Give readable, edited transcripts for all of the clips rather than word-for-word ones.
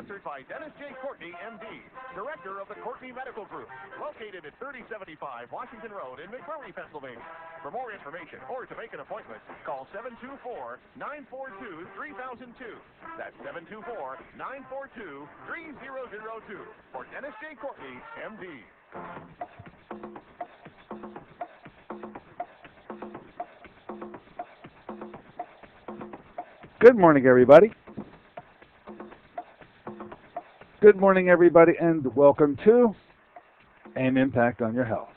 Sponsored by Dennis J. Courtney, M.D., Director of the Courtney Medical Group, located at 3075 Washington Road in McMurray, Pennsylvania. For more information or to make an appointment, call 724-942-3002. That's 724-942-3002 for Dennis J. Courtney, M.D. Good morning, everybody. Good morning, everybody, and welcome to AIM Impact on Your Health.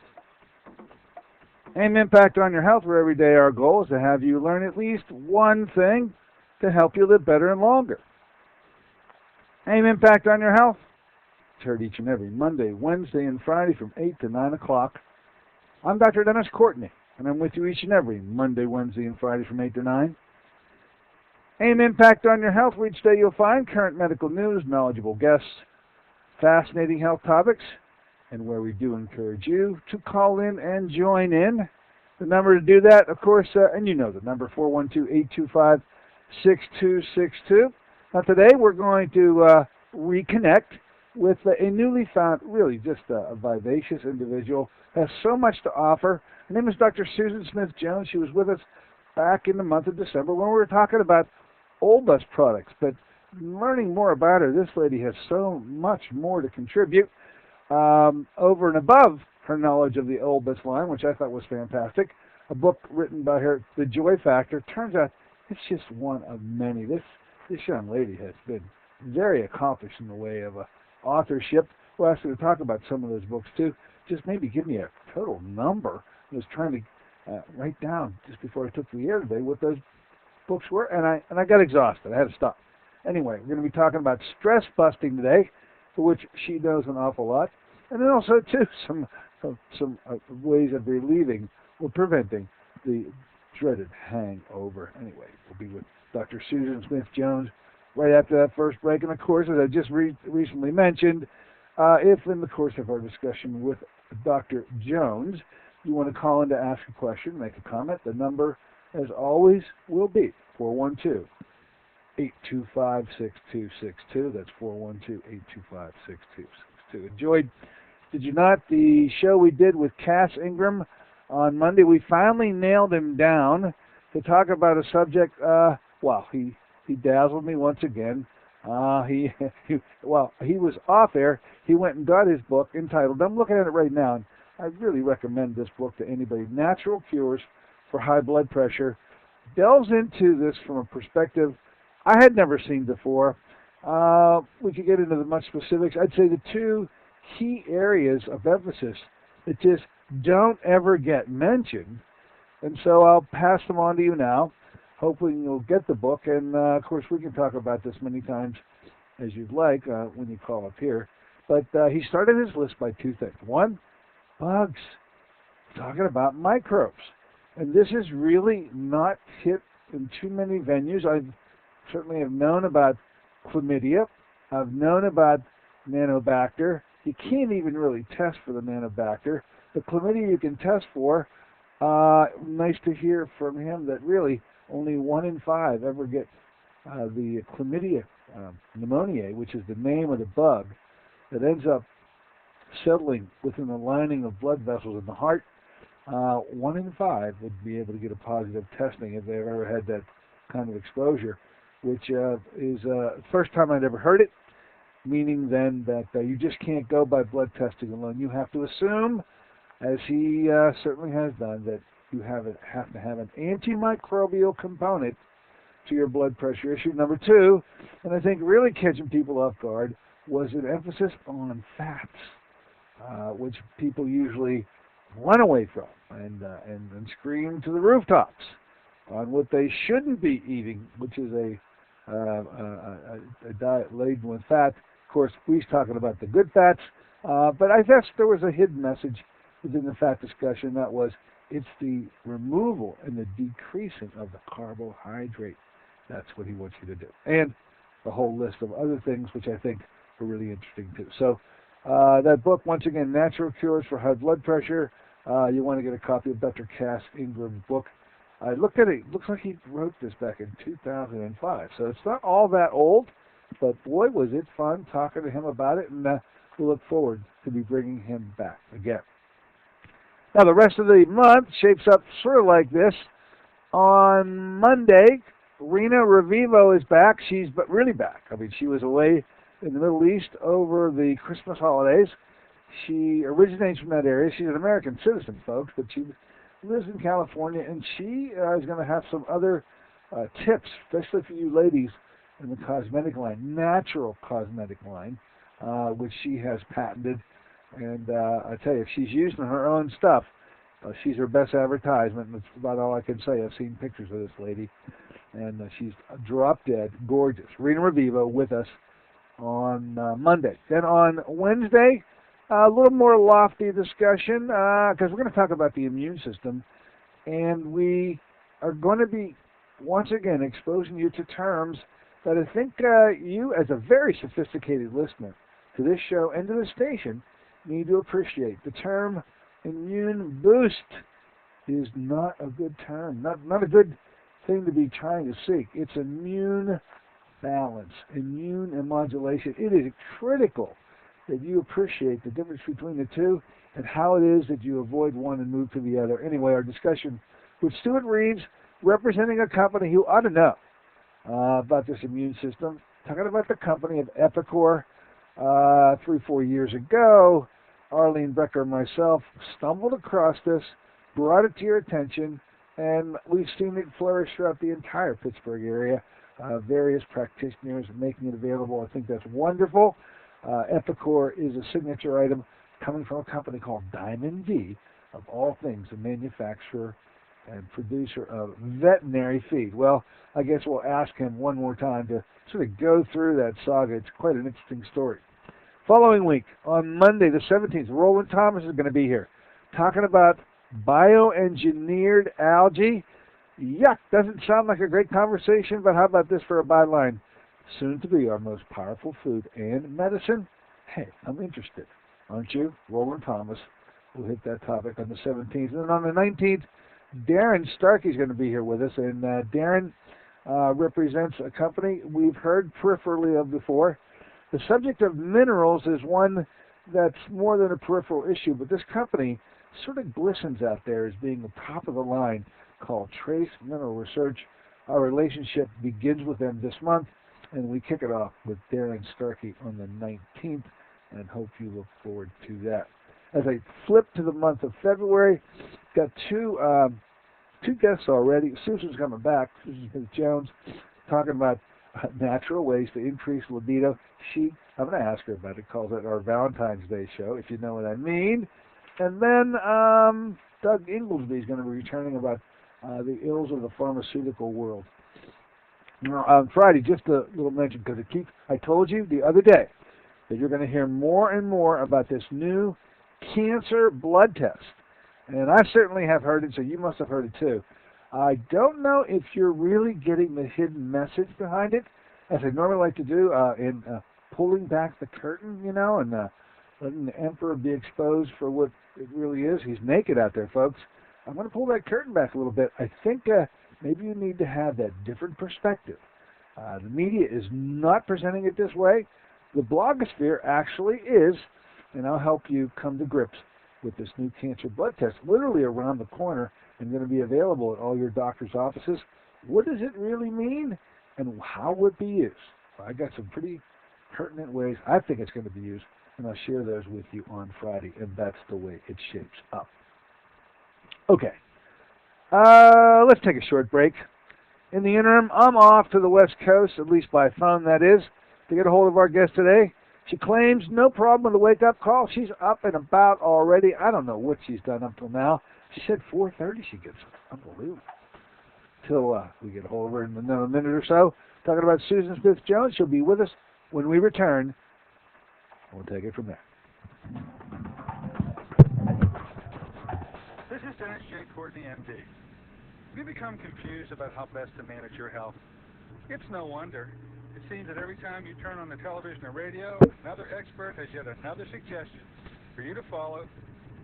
AIM Impact on Your Health, where every day our goal is to have you learn at least one thing to help you live better and longer. AIM Impact on Your Health. It's heard each and every Monday, Wednesday, and Friday from 8 to 9 o'clock. I'm Dr. Dennis Courtney, and I'm with you each and every Monday, Wednesday, and Friday from 8 to 9. AIM Impact on Your Health, where each day you'll find current medical news, knowledgeable guests, fascinating health topics, and where we do encourage you to call in and join in. The number to do that, of course, and you know the number, 412-825-6262. Now today we're going to reconnect with a newly found, really just a vivacious individual, has so much to offer. Her name is Dr. Susan Smith-Jones. She was with us back in the month of December when we were talking about Olbus products, but learning more about her, this lady has so much more to contribute over and above her knowledge of the Olbus line, which I thought was fantastic. A book written by her, The Joy Factor. Turns out it's just one of many. This young lady has been very accomplished in the way of authorship. We'll ask her to talk about some of those books too. Just maybe give me a total number. I was trying to write down just before I took the air today what those books were, and I got exhausted. I had to stop. Anyway, we're going to be talking about stress busting today, for which she knows an awful lot, and then also too some ways of relieving or preventing the dreaded hangover. Anyway, we'll be with Dr. Susan Smith-Jones right after that first break. And of course, as I just recently mentioned, if in the course of our discussion with Dr. Jones, you want to call in to ask a question, make a comment, the number, as always, will be 412-825-6262. That's 412-825-6262. Enjoyed, did you not, the show we did with Cass Ingram on Monday? We finally nailed him down to talk about a subject, he dazzled me once again. He was off air. He went and got his book entitled, I'm looking at it right now, and I really recommend this book to anybody, Natural Cures for High Blood Pressure. Delves into this from a perspective I had never seen before. We could get into the much specifics. I'd say the two key areas of emphasis that just don't ever get mentioned. And so I'll pass them on to you now. Hopefully you'll get the book. And, of course, we can talk about this many times as you'd like when you call up here. But he started his list by two things. One, bugs. Talking about microbes. And this is really not hit in too many venues. I certainly have known about chlamydia. I've known about nanobacter. You can't even really test for the nanobacter. The chlamydia you can test for. Nice to hear from him that really only 1 in 5 ever get the chlamydia pneumoniae, which is the name of the bug that ends up settling within the lining of blood vessels in the heart. 1 in 5 would be able to get a positive testing if they've ever had that kind of exposure, which is the first time I'd ever heard it, meaning then that you just can't go by blood testing alone. You have to assume, as he certainly has done, that you have to have an antimicrobial component to your blood pressure issue. Number two, and I think really catching people off guard, was an emphasis on fats, which people usually run away from and scream to the rooftops on what they shouldn't be eating, which is a diet laden with fat. Of course, we're talking about the good fats, but I guess there was a hidden message within the fat discussion. That was, it's the removal and the decreasing of the carbohydrate. That's what he wants you to do. And a whole list of other things, which I think are really interesting too. So that book, once again, Natural Cures for High Blood Pressure. You want to get a copy of Dr. Cass Ingram's book. I looked at it. It looks like he wrote this back in 2005. So it's not all that old. But boy, was it fun talking to him about it, and we look forward to be bringing him back again. Now, the rest of the month shapes up sort of like this. On Monday, Rena Revivo is back. She's really back. I mean, she was away in the Middle East over the Christmas holidays. She originates from that area. She's an American citizen, folks, but she lives in California, and she is going to have some other tips, especially for you ladies in the cosmetic line, natural cosmetic line, which she has patented. And I tell you, if she's using her own stuff, she's her best advertisement, and that's about all I can say. I've seen pictures of this lady, and she's drop dead gorgeous. Rena Revivo with us on Monday. Then on Wednesday, a little more lofty discussion, because we're going to talk about the immune system, and we are going to be, once again, exposing you to terms that I think you, as a very sophisticated listener to this show and to the station, need to appreciate. The term immune boost is not a good term, not a good thing to be trying to seek. It's immune balance, immune immodulation. It is critical that you appreciate the difference between the two and how it is that you avoid one and move to the other. Anyway, our discussion with Stuart Reeves, representing a company who ought to know about this immune system, talking about the company of Epicor. 3-4 years ago, Arlene Becker and myself stumbled across this, brought it to your attention, and we've seen it flourish throughout the entire Pittsburgh area. Various practitioners making it available. I think that's wonderful. Epicor is a signature item coming from a company called Diamond V, of all things, a manufacturer and producer of veterinary feed. Well, I guess we'll ask him one more time to sort of go through that saga. It's quite an interesting story. Following week, on Monday the 17th, Roland Thomas is going to be here talking about bioengineered algae. Yuck, doesn't sound like a great conversation, but how about this for a byline? Soon to be our most powerful food and medicine. Hey, I'm interested, aren't you? Roland Thomas will hit that topic on the 17th. And then on the 19th, Darren Starkey is going to be here with us, and Darren represents a company we've heard peripherally of before. The subject of minerals is one that's more than a peripheral issue, but this company sort of glistens out there as being the top of the line, called Trace Mineral Research. Our relationship begins with them this month, and we kick it off with Darren Starkey on the 19th, and hope you look forward to that. As I flip to the month of February, got two guests already. Susan's coming back. Susan Smith-Jones, talking about natural ways to increase libido. I'm going to ask her about it, calls it our Valentine's Day show, if you know what I mean. And then Doug Inglesby is going to be returning about the ills of the pharmaceutical world. Now, on Friday, just a little mention, because I told you the other day that you're going to hear more and more about this new cancer blood test. And I certainly have heard it, so you must have heard it too. I don't know if you're really getting the hidden message behind it, as I normally like to do in pulling back the curtain, and letting the emperor be exposed for what it really is. He's naked out there, folks. I'm going to pull that curtain back a little bit. I think maybe you need to have that different perspective. The media is not presenting it this way. The blogosphere actually is, and I'll help you come to grips with this new cancer blood test, literally around the corner and going to be available at all your doctor's offices. What does it really mean, and how would it be used? Well, I got some pretty pertinent ways I think it's going to be used, and I'll share those with you on Friday, and that's the way it shapes up. Okay, let's take a short break. In the interim, I'm off to the West Coast, at least by phone, that is, to get a hold of our guest today. She claims no problem with the wake-up call. She's up and about already. I don't know what she's done up till now. She said 4:30 she gets up. Unbelievable. Till we get a hold of her in another minute or so. Talking about Susan Smith-Jones. She'll be with us when we return. We'll take it from there. This is Dennis J. Courtney, MD. Have you become confused about how best to manage your health? It's no wonder. It seems that every time you turn on the television or radio, another expert has yet another suggestion for you to follow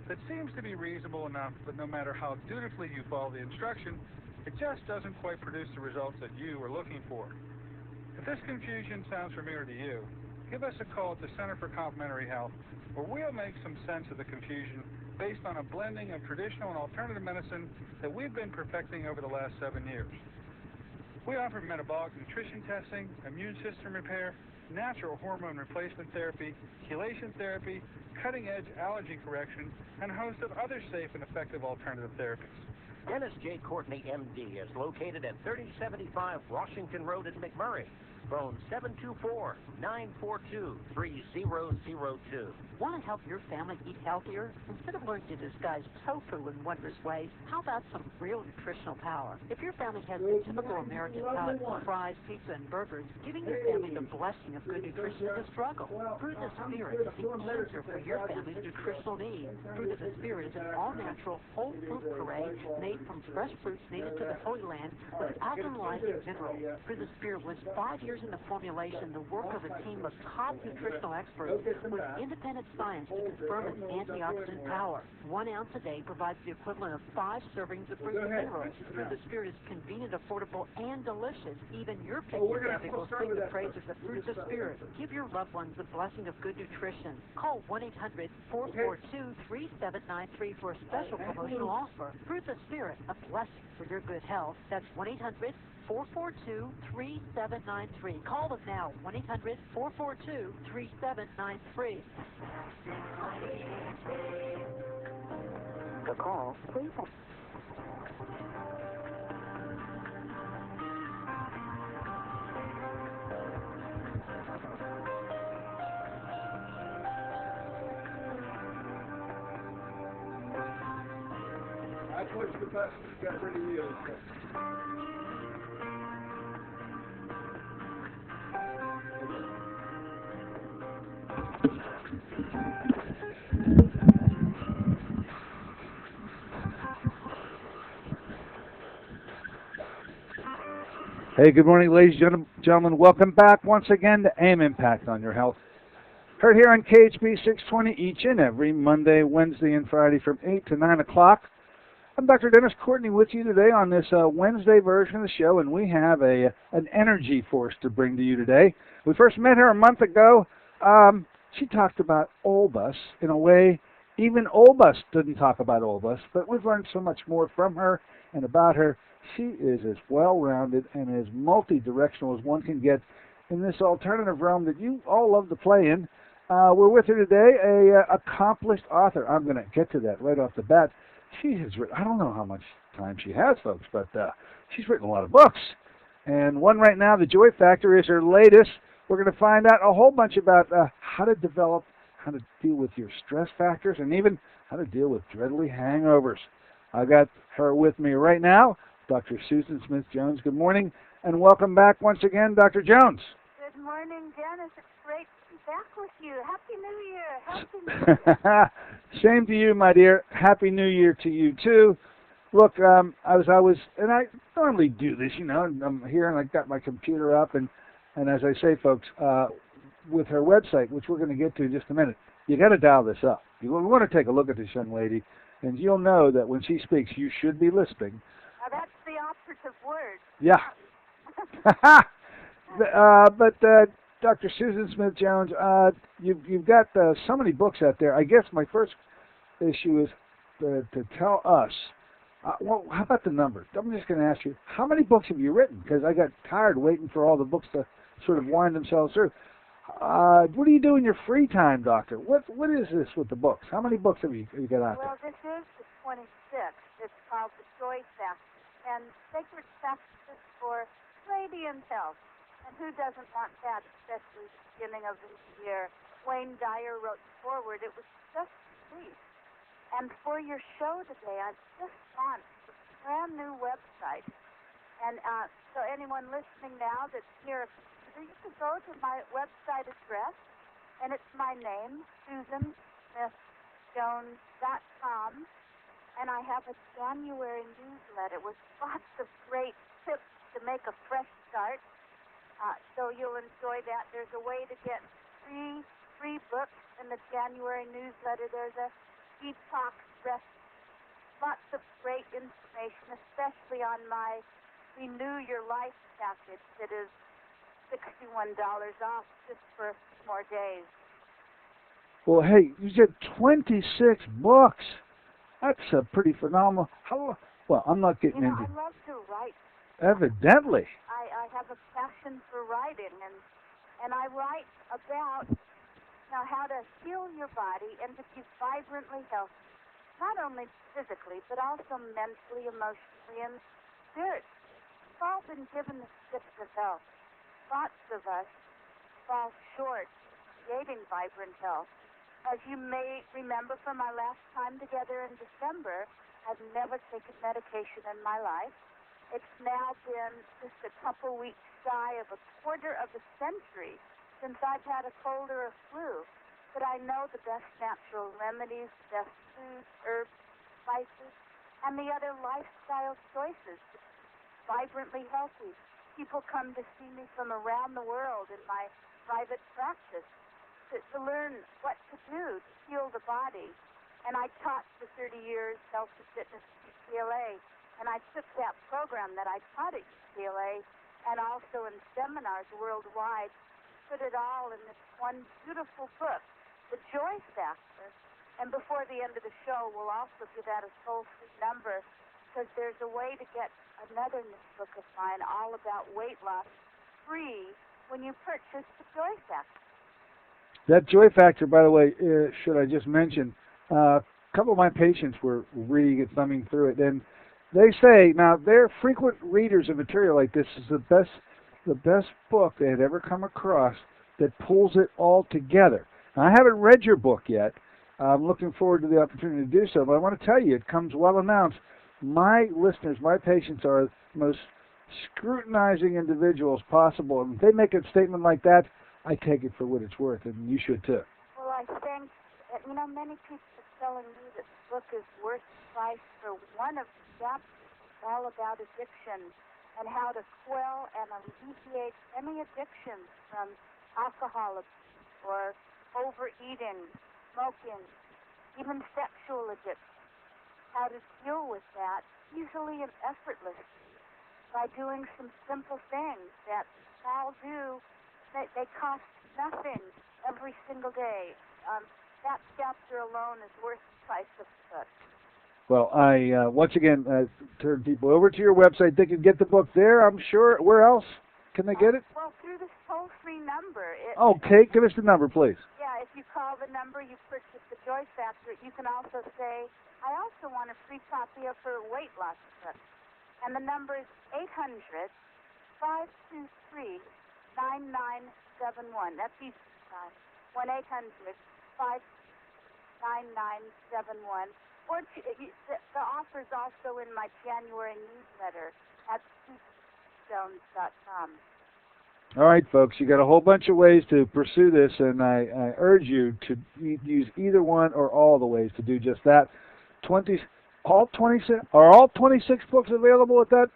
that seems to be reasonable enough, but no matter how dutifully you follow the instruction, it just doesn't quite produce the results that you were looking for. If this confusion sounds familiar to you, give us a call at the Center for Complementary Health, where we'll make some sense of the confusion based on a blending of traditional and alternative medicine that we've been perfecting over the last 7 years. We offer metabolic nutrition testing, immune system repair, natural hormone replacement therapy, chelation therapy, cutting-edge allergy correction, and a host of other safe and effective alternative therapies. Dennis J. Courtney, M.D., is located at 3075 Washington Road in McMurray. Phone 724-942-3002. Want to help your family eat healthier? Instead of learning to disguise tofu in wondrous ways, how about some real nutritional power? If your family has the typical American palate for fries, pizza, and burgers, giving your family the blessing of good nutrition is a struggle. Fruit of the Spirit is the answer for your family's nutritional needs. Fruit of the Spirit is an all-natural, whole fruit puree made from fresh fruits native to the Holy Land with alkalizing minerals. Fruit of the Spirit was 5 years in the formulation, the work of a team of top nutritional experts with independent science to confirm its antioxidant power. 1 ounce a day provides the equivalent of 5 servings of fruit and minerals. Fruit of the Spirit is convenient, affordable, and delicious. Even your picky family will sing the praises of Fruit of the Spirit. Give your loved ones the blessing of good nutrition. Call 1-800-442-3793 for a special promotional offer. Fruit of the Spirit, a blessing for your good health. That's 1-800-442-3793. Call them now, 1-800-442-3793. The call, please. I pushed the button, got rid of you. Hey, good morning, ladies and gentlemen. Welcome back once again to AM Impact on Your Health. Heard here on KHB 620 each and every Monday, Wednesday, and Friday from 8 to 9 o'clock. I'm Dr. Dennis Courtney with you today on this Wednesday version of the show, and we have an energy force to bring to you today. We first met her a month ago. She talked about Olbus in a way even Olbus didn't talk about Olbus, but we've learned so much more from her and about her. She is as well-rounded and as multi-directional as one can get in this alternative realm that you all love to play in. We're with her today, a accomplished author. I'm going to get to that right off the bat. She has written, I don't know how much time she has, folks, but she's written a lot of books. And one right now, The Joy Factor, is her latest. We're going to find out a whole bunch about how to develop, how to deal with your stress factors, and even how to deal with dreadly hangovers. I got her with me right now, Dr. Susan Smith-Jones. Good morning, and welcome back once again, Dr. Jones. Good morning, Dennis. It's great to be back with you. Happy New Year. Happy New Year. Same to you, my dear. Happy New Year to you, too. Look, and I normally do this, you know, and I'm here and I got my computer up, and as I say, folks, with her website, which we're going to get to in just a minute, you got to dial this up. You want to take a look at this young lady, and you'll know that when she speaks, you should be listening. That's the operative word. Yeah. But Dr. Susan Smith-Jones, you've got so many books out there. I guess my first issue is to tell us, well, how about the numbers? I'm just going to ask you, how many books have you written? Because I got tired waiting for all the books to sort of wind themselves through. What do you do in your free time, Doctor? What is this with the books? How many books have you got out there? Well, this is the 26th. It's called The Joy Factor. And Sacred Practices for Radiant Health. And who doesn't want that, especially at the beginning of this year? Wayne Dyer wrote the foreword. It was just sweet. And for your show today, I just launched a brand new website. And so anyone listening now that's near a computer, you can go to my website address, and it's my name, SusanSmithJones.com. And I have a January newsletter with lots of great tips to make a fresh start. So you'll enjoy that. There's a way to get free books in the January newsletter. There's a detox recipe. Lots of great information, especially on my Renew Your Life package that is $61 off just for more days. Well, hey, you said 26 books. That's a pretty phenomenal. Well, I'm not getting You know, into. I love to write. Evidently. I have a passion for writing, and I write about how to heal your body and to be vibrantly healthy, not only physically, but also mentally, emotionally, and spiritually. We've all been given the gift of health. Lots of us fall short creating vibrant health. As you may remember from my last time together in December, I've never taken medication in my life. It's now been just a couple weeks shy of a quarter of a century since I've had a cold or a flu. But I know the best natural remedies, the best foods, herbs, spices, and the other lifestyle choices to be vibrantly healthy. People come to see me from around the world in my private practice to learn what to do to heal the body. And I taught for 30 years health and fitness at UCLA, and I took that program that I taught at UCLA and also in seminars worldwide, put it all in this one beautiful book, The Joy Factor. And before the end of the show, we'll also give out a toll-free number because there's a way to get another book of mine all about weight loss free when you purchase The Joy Factor. That Joy Factor, by the way, should I just mention, a couple of my patients were reading it, thumbing through it, and they say, now they're frequent readers of material like this, is the best book they had ever come across that pulls it all together. Now, I haven't read your book yet. I'm looking forward to the opportunity to do so, but I want to tell you, it comes well announced. My listeners, my patients are the most scrutinizing individuals possible, and if they make a statement like that, I take it for what it's worth, and you should too. Well, I think, many people are telling me that the book is worth the price for one of the chapters. It's all about addiction and how to quell and alleviate any addictions from alcohol abuse or overeating, smoking, even sexual addiction. How to deal with that easily and effortlessly by doing some simple things that all do. They cost nothing every single day. That chapter alone is worth the price of the book. Well, I once again turn people over to your website. They can get the book there, I'm sure. Where else can they get it? Well, through this toll-free number. Okay, give us the number, please. Yeah, if you call the number, you purchase The Joy Factor. You can also say, I also want a free copy of her weight loss book. And the number is 800-523-9971. That's easy time. 1-800-523-9971. Or the offer is also in my January newsletter at SusanStones.com. All right, folks, you got a whole bunch of ways to pursue this, and I urge you to use either one or all the ways to do just that. All 26 books available at that?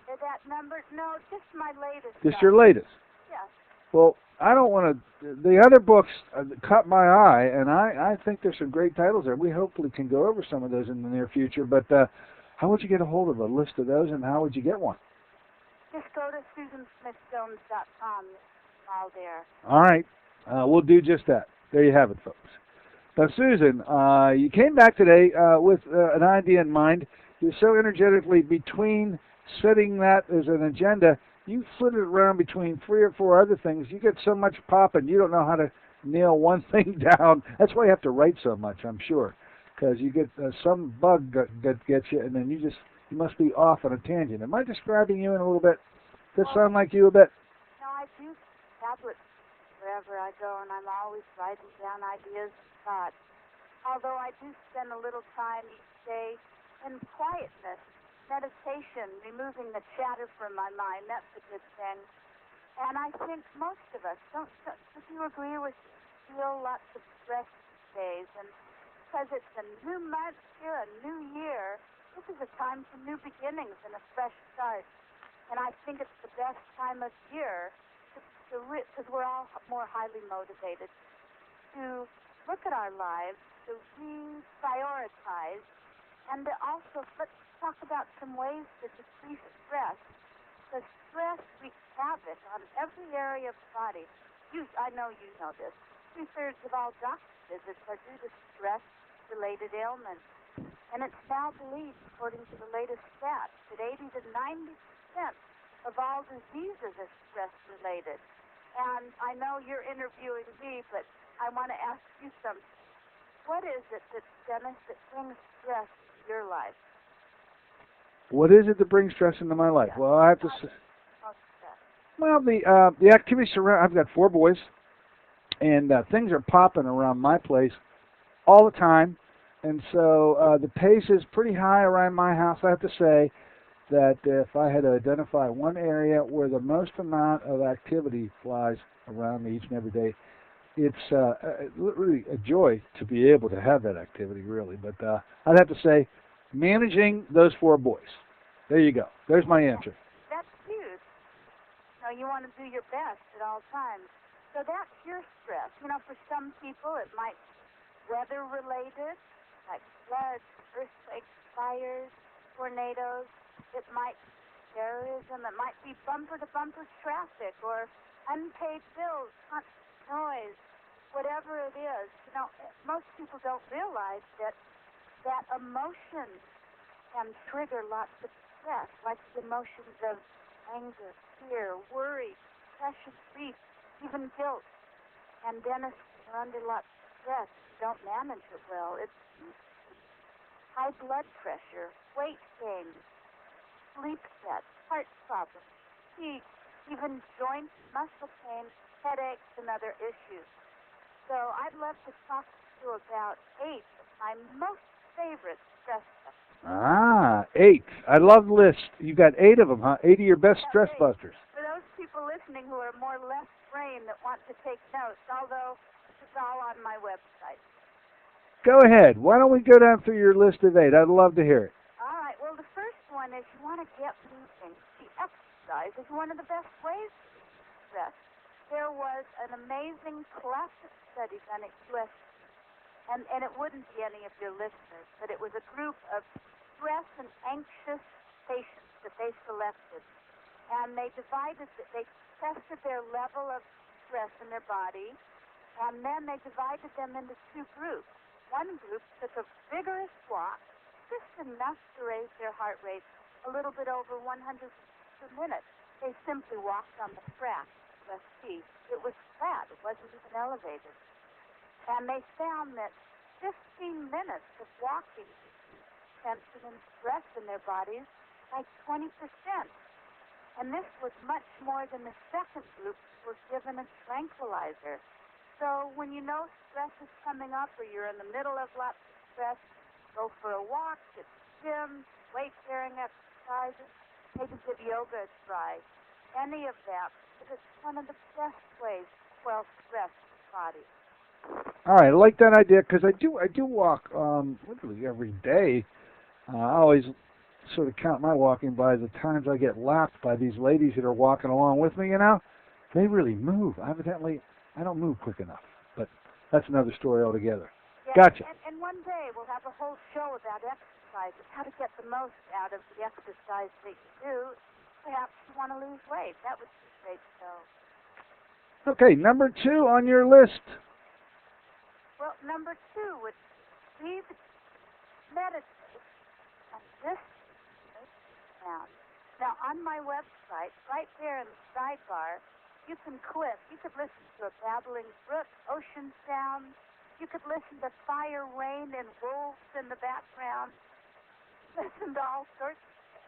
That number? No, just my latest. Just your latest? Yes. Well, I don't want to. The other books caught my eye, and I think there's some great titles there. We hopefully can go over some of those in the near future. But how would you get a hold of a list of those, and how would you get one? Just go to SusanSmithJones.com. It's all there. All right. We'll do just that. There you have it, folks. Now, Susan, you came back today with an idea in mind. You're so energetically between setting that as an agenda, you flit it around between 3 or 4 other things. You get so much popping, you don't know how to nail one thing down. That's why you have to write so much, I'm sure, because you get some bug that gets you, and then you must be off on a tangent. Am I describing you in a little bit? Does this sound like you a bit? No, I do tablets wherever I go, and I'm always writing down ideas and thoughts. Although I do spend a little time each day in quietness, meditation, removing the chatter from my mind. That's a good thing. And I think most of us, don't you agree with feel lots of stress these days? And because it's a new month here, a new year, this is a time for new beginnings and a fresh start. And I think it's the best time of year because we're all more highly motivated to look at our lives, to reprioritize, and to also let's talk about some ways to decrease stress, because stress wreaks havoc on every area of the body. I know you know this. 2/3 of all doctor visits are due to stress-related ailments. And it's now believed, according to the latest stats, that 80 to 90% of all diseases are stress-related. And I know you're interviewing me, but I want to ask you something. What is it, Dennis, that brings stress to your life? What is it that brings stress into my life? Well, I have to say, well, the activities around. I've got 4 boys, and things are popping around my place all the time, and so the pace is pretty high around my house. I have to say that if I had to identify one area where the most amount of activity flies around me each and every day, it's really a joy to be able to have that activity, really. But I'd have to say managing those 4 boys. There you go. There's my answer. That's huge. You want to do your best at all times. So that's your stress. For some people it might be weather-related, like floods, earthquakes, fires, tornadoes. It might be terrorism. It might be bumper-to-bumper traffic or unpaid bills, constant noise, whatever it is. Most people don't realize that emotion can trigger lots of stress, like the emotions of anger, fear, worry, depression, grief, even guilt. And Dennis, you're under lots of stress. You don't manage it well. It's high blood pressure, weight gain, sleep sets, heart problems, fatigue, even joint muscle pain, headaches, and other issues. So I'd love to talk to you about 8 of my most favorite stress busters. 8. I love the list. You got 8 of them, huh? 8 of your best stress busters. For those people listening who are more left brain that want to take notes, although it's all on my website. Go ahead. Why don't we go down through your list of 8? I'd love to hear it. All right. Well, the first one is you want to get moving. The exercise is one of the best ways to reduce stress. There was an amazing classic study done at USC, and it wouldn't be any of your listeners, but it was a group of stress and anxious patients that they selected. And they tested their level of stress in their body, and then they divided them into 2 groups. One group took a vigorous walk, just enough to raise their heart rate a little bit over 100 per minute. They simply walked on the track, USC. It was flat. It wasn't even elevated. And they found that 15 minutes of walking tension and stress in their bodies by 20%. And this was much more than the second group who were given a tranquilizer. So when you know stress is coming up or you're in the middle of lots of stress, go for a walk, get to the gym, weight-bearing exercises, maybe give yoga a try. Any of that, because it's one of the best ways to quell stress in the body. All right, I like that idea because I do walk literally every day. I always sort of count my walking by the times I get lapped by these ladies that are walking along with me. They really move. Evidently, I don't move quick enough, but that's another story altogether. Yeah, Gotcha. And one day we'll have a whole show about exercises, how to get the most out of the exercise that you do. Perhaps you want to lose weight. That would be a great show. Okay, number 2 on your list. Well, number 2 would be meditate and just sound. Now, on my website, right there in the sidebar, you could listen to a babbling brook, ocean sounds. You could listen to fire, rain, and wolves in the background. Listen to all sorts of things.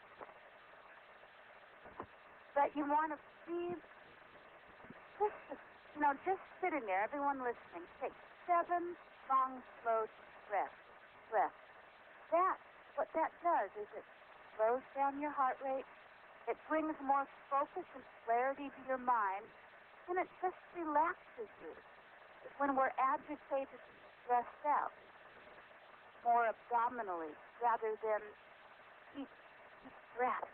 But you want to be just sitting there, everyone listening. Take 7 long, slow breaths. What that does is it slows down your heart rate. It brings more focus and clarity to your mind, and it just relaxes you. When we're agitated and stressed out, more abdominally rather than deep breath.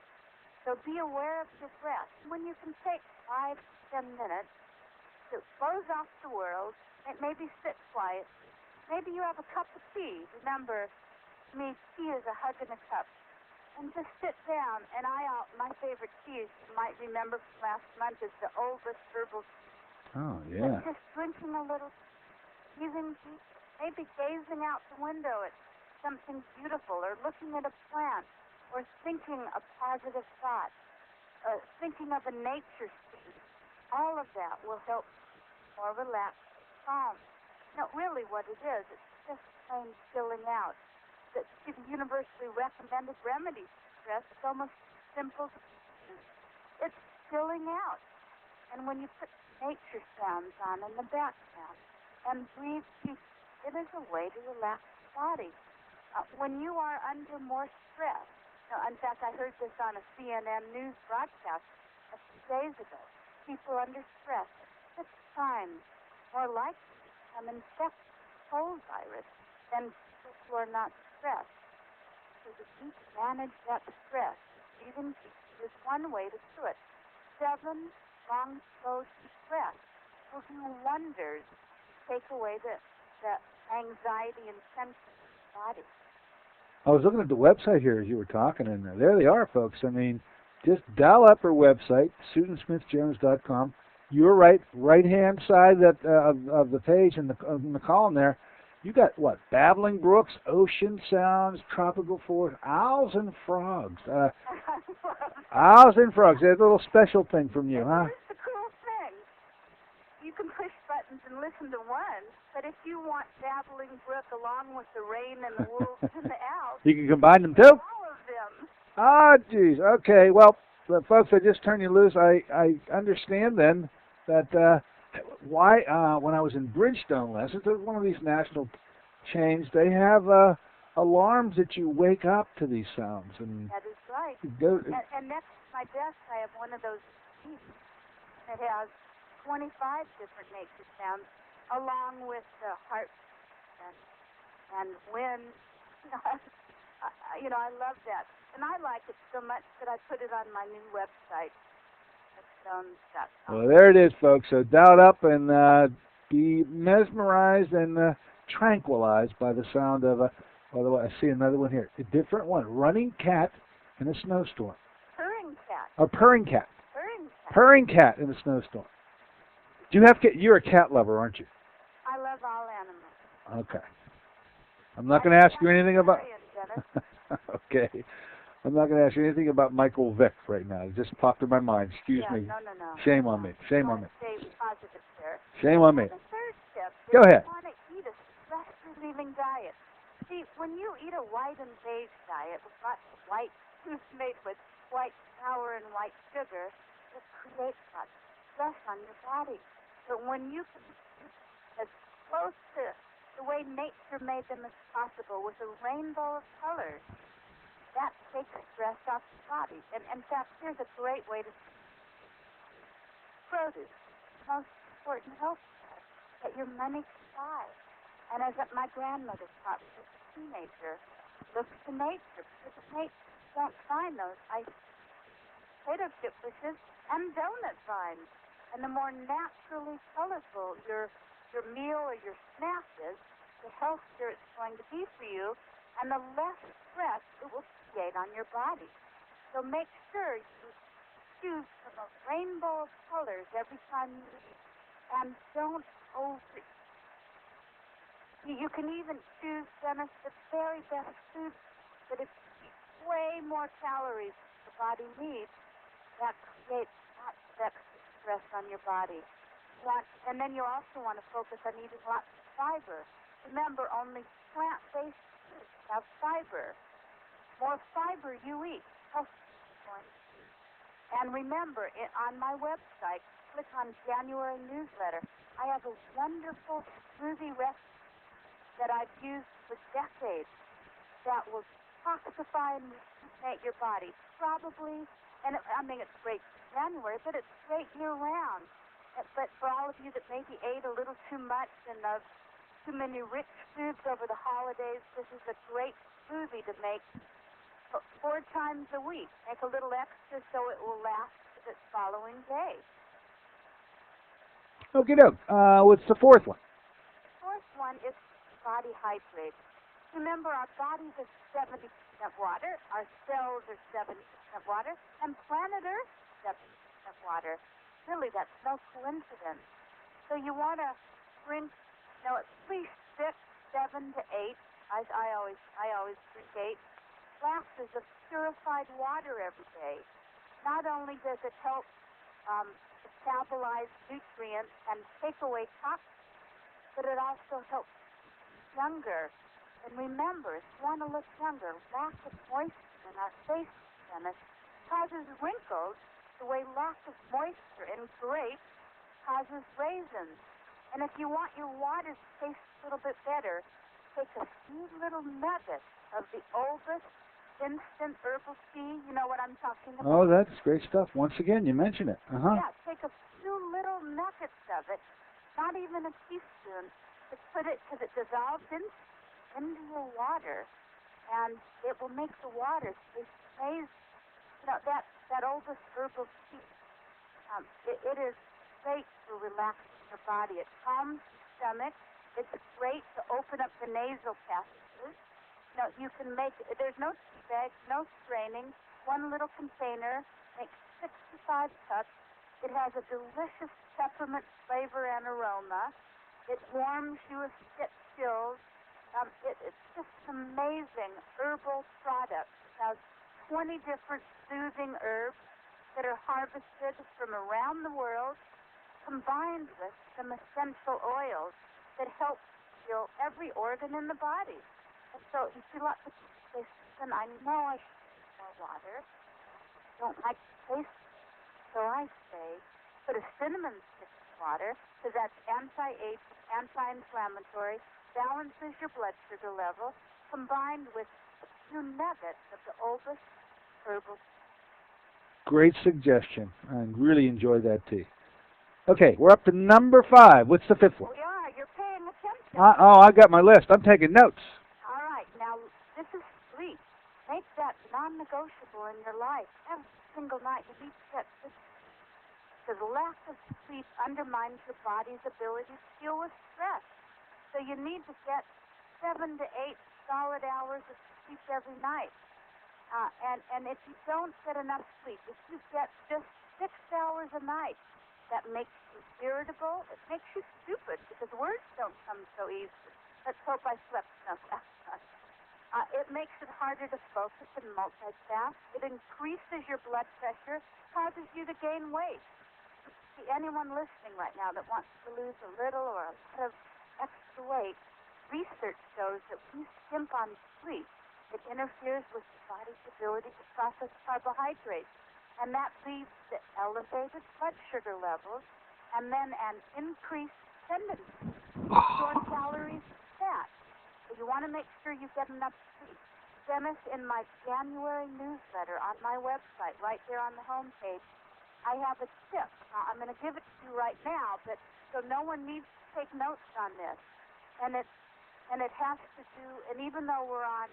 So be aware of your breath. When you can take 5 to 10 minutes to close off the world, maybe sit quiet. Maybe you have a cup of tea. Remember, to me, tea is a hug in a cup. and just sit down. And my favorite tea, you might remember from last month, is the oldest herbal tea. Oh, yeah. Just drinking a little, breathing deep, maybe gazing out the window at something beautiful, or looking at a plant, or thinking a positive thought, thinking of a nature scene. All of that will help more relaxed, calm. Now, really what it is, it's just plain chilling out. The universally recommended remedy for stress is almost simple to use. It's chilling out. And when you put nature sounds on in the background and breathe deep, it is a way to relax the body. When you are under more stress, in fact, I heard this on a CNN news broadcast a few days ago. People under stress are 6 times more likely to become infected with cold virus than people who are not stressed. So to keep manage that stress, breathing deep is one way to do it. 7 long, slow deep breaths will do wonders to take away the anxiety and tension in the body. I was looking at the website here as you were talking, and there they are, folks. I mean, just dial up her website, SusanSmithJones.com. You're right-hand side of the page in the column there. You got what? Babbling brooks, ocean sounds, tropical forest, owls and frogs. Owls and frogs. That's a little special thing from you, huh? It's the cool thing. You can push buttons and listen to one, but if you want babbling brook along with the rain and the wolves and the owls, You can combine them too? all of them. Ah, geez. Okay. Well, folks, I just turned you loose. I understand then that why when I was in Bridgestone lessons, one of these national chains, they have alarms that you wake up to these sounds. And That is right. go, And next to my desk, I have one of those TVs that has 25 different nature sounds, along with heart and wind. I love that. And I like it so much that I put it on my new website, Bridgestone.com. well, there it is, folks. So dial it up and be mesmerized and tranquilized by the sound of by the way, I see another one here. A different one. Running cat in a snowstorm. Purring cat. A purring cat. Purring cat. Purring cat in a snowstorm. Do you have you're a cat lover, aren't you? I love all animals. Okay. I'm not going to ask you anything about. Dennis. Okay. I'm not going to ask you anything about Michael Vick right now. It just popped in my mind. Excuse me. No. Shame on me. Shame on me. Stay positive there. Shame on me. The third step is Go ahead. you want to eat a stress-relieving diet. See, when you eat a white and beige diet with lots of white foods made with white flour and white sugar, it creates lots of stress on your body. But when you can eat as close to the way nature made them as possible with a rainbow of colors, that takes stress off the body. And in fact, here's a great way to produce, the most important health care that your money can buy. And as my grandmother taught me as a teenager, look to nature, because at nature you won't find those ice potato chip bushes and donut vines. And the more naturally colorful your meal or your snack is, the healthier it's going to be for you, and the less stress it will create on your body. So make sure you choose from a rainbow of colors every time you eat, and don't overeat. You can even choose, Dennis, the very best food, but if you eat way more calories than the body needs, that creates lots of extra stress on your body. And then you also want to focus on eating lots of fiber. Remember, only plant-based foods have fiber. More fiber you eat, healthier you're going to be. And remember, on my website, click on January newsletter. I have a wonderful smoothie recipe that I've used for decades that will detoxify and rejuvenate your body. Probably, and it's great for January, but it's great year-round. But for all of you that maybe ate a little too much and too many rich foods over the holidays, this is a great smoothie to make 4 times a week. Make a little extra so it will last to the following day. Okay, what's the fourth one? The fourth one is body hydrate. Remember, our bodies are 70% water. Our cells are 70% water. And planet Earth is 70% water. Really, that's no coincidence. So you want to drink, at least 6, 7 to 8. I always drink 8 glasses of purified water every day. Not only does it help metabolize nutrients and take away toxins, but it also helps younger. And remember, if you want to look younger, lack of moisture in our face causes wrinkles the way lack of moisture in grapes causes raisins. And if you want your water to taste a little bit better, take a few little nuggets of the oldest instant herbal tea. You know what I'm talking about? Oh, that's great stuff. Once again, you mention it. Yeah, take a few little nuggets of it, not even a teaspoon, to put it, because it dissolves into your water, and it will make the water taste amazing. That oldest herbal tea, it is great for relaxing your body. It calms the stomach. It's great to open up the nasal passages. You can make, there's no tea bags, no straining. One little container makes 65 cups. It has a delicious peppermint flavor and aroma. It warms you with chills. It's just an amazing herbal product. It has 20 different soothing herbs that are harvested from around the world, combined with some essential oils that help heal every organ in the body. And so if you like to taste, and I know I should drink more water, don't like to taste it, so I say put a cinnamon stick in water, because that's anti-aging, anti-inflammatory, balances your blood sugar level, combined with a few nuggets of the oldest herbal. Great suggestion. I really enjoy that tea. Okay, we're up to number 5. What's the 5th one? We are. You're paying attention. I got my list. I'm taking notes. All right. Now, this is sleep. Make that non-negotiable in your life. Every single night you need to get sleep. Because lack of sleep undermines your body's ability to deal with stress. So you need to get 7 to 8 solid hours of sleep every night. And if you don't get enough sleep, if you get just 6 hours a night, that makes you irritable. It makes you stupid because words don't come so easily. Let's hope I slept enough last night. It makes it harder to focus and multitask. It increases your blood pressure, causes you to gain weight. See, anyone listening right now that wants to lose a little or a lot of extra weight, research shows that when you skimp on sleep, it interferes with the body's ability to process carbohydrates. And that leads to elevated blood sugar levels and then an increased tendency to store calories and fat. So you want to make sure you get enough sleep. Dennis, in my January newsletter on my website, right there on the home page, I have a tip. I'm going to give it to you right now, but so no one needs to take notes on this. And it has to do, and even though we're on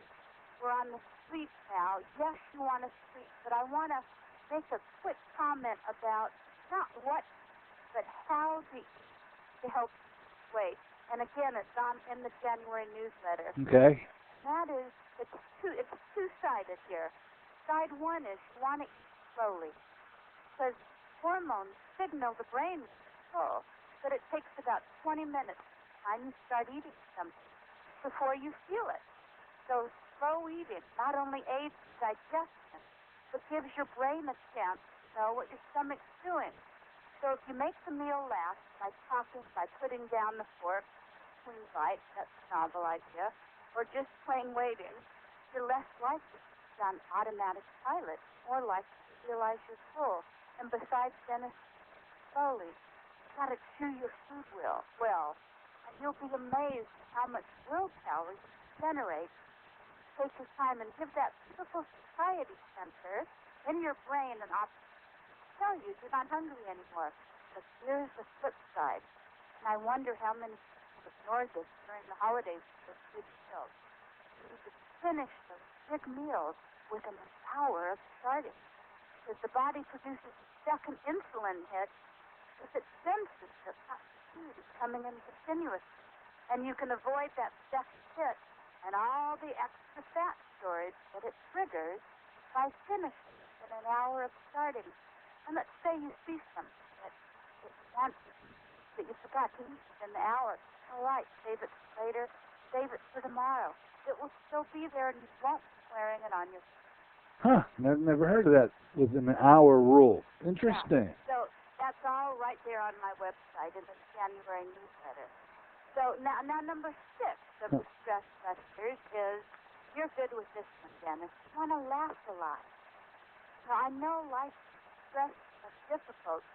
the sleep now, yes, you want to sleep, but I want to make a quick comment about not what, but how to help weight. And again, it's in the January newsletter. Okay. That is, it's two-sided here. Side one is you want to eat slowly, because hormones signal the brain full, but it takes about 20 minutes by the time you start eating something before you feel it. So slow eating not only aids digestion, but gives your brain a chance to know what your stomach's doing. So if you make the meal last by talking, by putting down the fork, between bites, that's a novel idea, or just plain waiting, you're less likely to be on automatic pilot, more likely to realize you're full. And besides, Dennis, slowly, you've got to chew your food well, and you'll be amazed at how much will calories you generate. Take your time and give that beautiful satiety center in your brain an option to tell you you're not hungry anymore. But here's the flip side. And I wonder how many people ignore this during the holidays with big meals. You need to finish those big meals within an hour of starting. Because the body produces a second insulin hit if it senses that food is coming in continuously. And you can avoid that second hit and all the extra fat storage that it triggers by finishing in an hour of starting. And let's say you see something that you forgot to eat in the hour. All right, save it for later, save it for tomorrow. It will still be there, and you won't be wearing it on your face. Huh, never heard of that within an hour rule. Interesting. Yeah. So that's all right there on my website in the January newsletter. So now number 6 of the stress busters is, you're good with this one, Dennis. You want to laugh a lot. Now, I know life stress is difficult,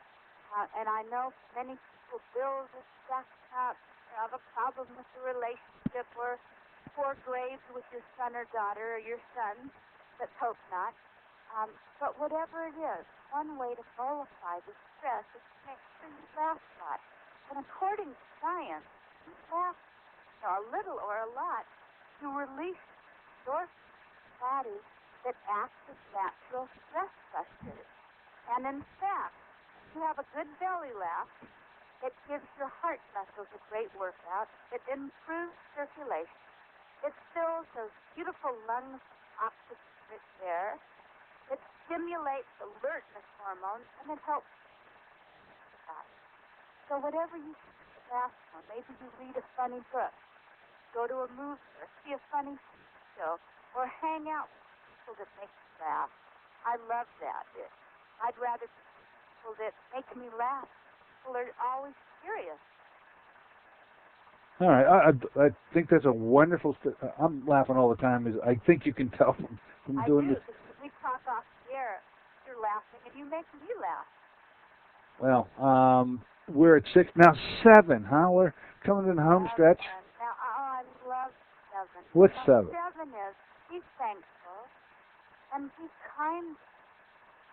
and I know many people bills are stacked up, you have a problem with the relationship, or poor grades with your son or daughter, or your son. Let's hope not. But whatever it is, one way to nullify the stress is to make sure you laugh a lot. And according to science, you laugh a little or a lot, you release endorphins in the body that act as natural stress busters. And in fact, if you have a good belly laugh, it gives your heart muscles a great workout. It improves circulation. It fills those beautiful lungs with oxygen rich air. It stimulates alertness hormones, and it helps the body. So whatever you laugh for, maybe you read a funny book, go to a movie, or see a funny show, or hang out with people that make you laugh. I love that. I'd rather people that make me laugh. People are always serious. All right, I think that's a wonderful. I'm laughing all the time. I think you can tell from doing this. We talk off the air. You're laughing, and you make me laugh. Well, we're at 6 now. 7, huh? We're coming in the home stretch. Now, I love 7. What's 7? 7 is be thankful and be kind.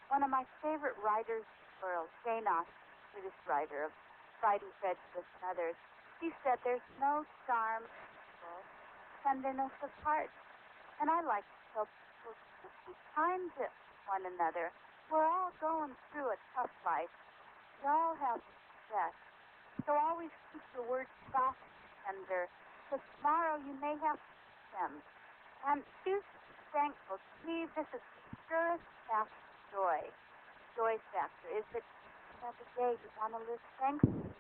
One of my favorite writers in the world, Jane Austen, British writer of Pride and Prejudice and others, she said there's no charm in tenderness of heart. And I like to tell people, just be kind to one another. We're all going through a tough life. We all have stress. So always keep your words soft and tender, because tomorrow you may have to use them. And choose to be thankful. To me, this is the surest path to joy. Joy factor is that every day you want to live thankfully.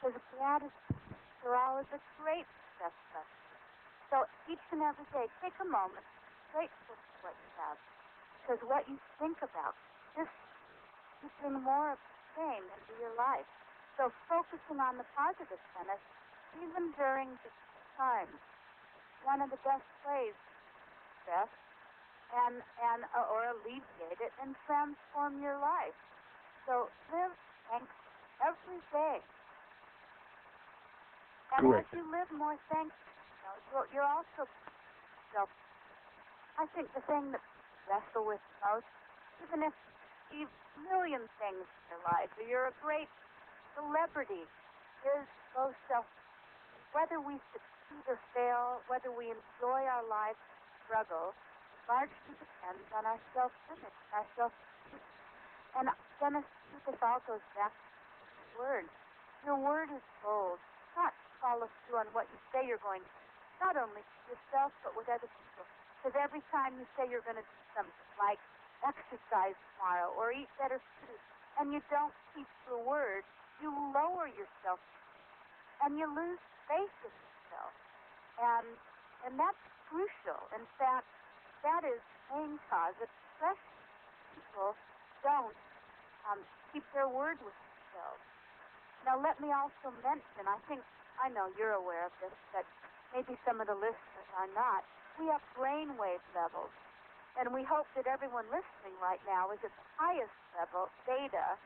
Because gratitude for all is a great stress buster. So each and every day, take a moment, be grateful for what you have. Because what you think about, just you bring more of the same into your life. So focusing on the positive tennis, even during the times, one of the best ways to stress or alleviate it and transform your life. So live thankful every day. And Correct. as you live more thankful, you're also self. I think the thing that you wrestle with most, even if you achieve a million things in your life, or you're a great celebrity, is low self. Whether we succeed or fail, whether we enjoy our lives or struggle, largely depends on our self-image, our self-esteem. And Dennis, this all goes back to your word. Your word is gold. Not follow through on what you say you're going to do, not only to yourself, but with other people. Because every time you say you're going to do something, like exercise tomorrow or eat better food, and you don't keep your word, you lower yourself and you lose faith in yourself. And that's crucial. In fact, that is the main cause of depression. People don't keep their word with themselves. Now, let me also mention, I know you're aware of this, but maybe some of the listeners are not. We have brainwave levels, and we hope that everyone listening right now is at the highest level, theta.